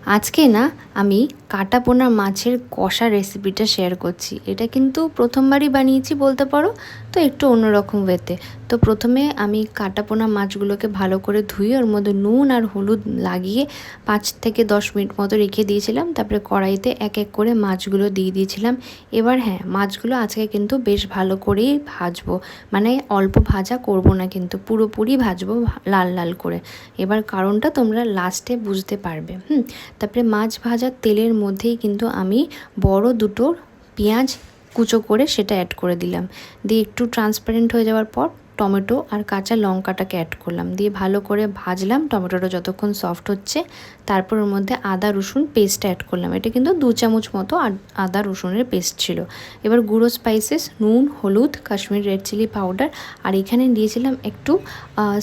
আজকে না আমি কাটা পোনা মাছের কষা রেসিপিটা শেয়ার করছি। এটা কিন্তু প্রথমবারই বানিয়েছি বলতে পারো, তো একটু অন্যরকম ওয়েতে। তো প্রথমে আমি কাটা পোনা মাছগুলোকে ভালো করে ধুয়ে ওর মধ্যে নুন আর হলুদ লাগিয়ে 5 থেকে 10 মিনিট মতো রেখে দিয়েছিলাম। তারপরে কড়াইতে এক এক করে মাছগুলো দিয়ে দিয়েছিলাম। এবার হ্যাঁ, মাছগুলো আজকে কিন্তু বেশ ভালো করেই ভাজবো, মানে অল্প ভাজা করব না, কিন্তু পুরোপুরি ভাজবো লাল লাল করে। এবার কারণটা তোমরা লাস্টে বুঝতে পারবে। তারপরে মাছ ভাজার তেলের মধ্যেই কিন্তু আমি বড় দুটো পেঁয়াজ কুচো করে সেটা অ্যাড করে দিলাম। দিয়ে একটু ট্রান্সপারেন্ট হয়ে যাওয়ার পর টমেটো আর কাঁচা লঙ্কাটাকে অ্যাড করলাম, দিয়ে ভালো করে ভাজলাম টমেটোটা যতক্ষণ সফট হচ্ছে। তারপর ওর মধ্যে আদা রসুন পেস্টটা অ্যাড করলাম। এটা কিন্তু 2 চামচ মতো আদা রসুনের পেস্ট ছিল। এবার গুঁড়ো স্পাইসেস নুন, হলুদ, কাশ্মীর রেড চিলি পাউডার, আর এখানে দিয়েছিলাম একটু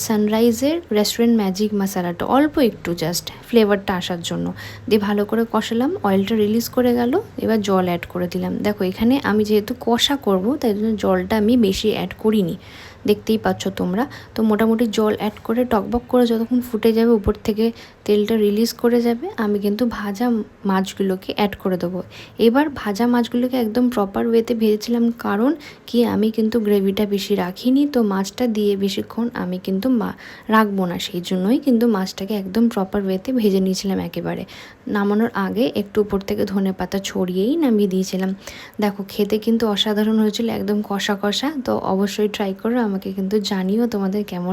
সানরাইজের রেস্টুরেন্ট ম্যাজিক মশলাটা, অল্প একটু জাস্ট ফ্লেভারটা আসার জন্য। দিয়ে ভালো করে কষালাম, অয়েলটা রিলিজ করে গেল। এবার জল অ্যাড করে দিলাম। দেখো এখানে আমি যেহেতু কষা করব তাই জন্য জলটা আমি বেশি অ্যাড করিনি, দেখতেই পাচ্ছ তোমরা। তো মোটামুটি জল অ্যাড করে টকবক করে যতক্ষণ ফুটে যাবে, উপর থেকে তেলটা রিলিজ করে যাবে, আমি কিন্তু ভাজা মাছগুলোকে অ্যাড করে দেবো। এবার ভাজা মাছগুলোকে একদম প্রপার ওয়েতে ভেজেছিলাম, কারণ কি আমি কিন্তু গ্রেভিটা বেশি রাখিনি, তো মাছটা দিয়ে বেশিক্ষণ আমি কিন্তু রাখবো না, সেই জন্যই কিন্তু মাছটাকে একদম প্রপার ওয়েতে ভেজে নিয়েছিলাম। একেবারে নামানোর আগে একটু উপর থেকে ধনেপাতা ছড়িয়েই নামিয়ে দিয়েছিলাম। দেখো খেতে কিন্তু অসাধারণ হয়েছিল, একদম কষা কষা। তো অবশ্যই ট্রাই করো, আমাকে কিন্তু জানিও তোমাদের কেমন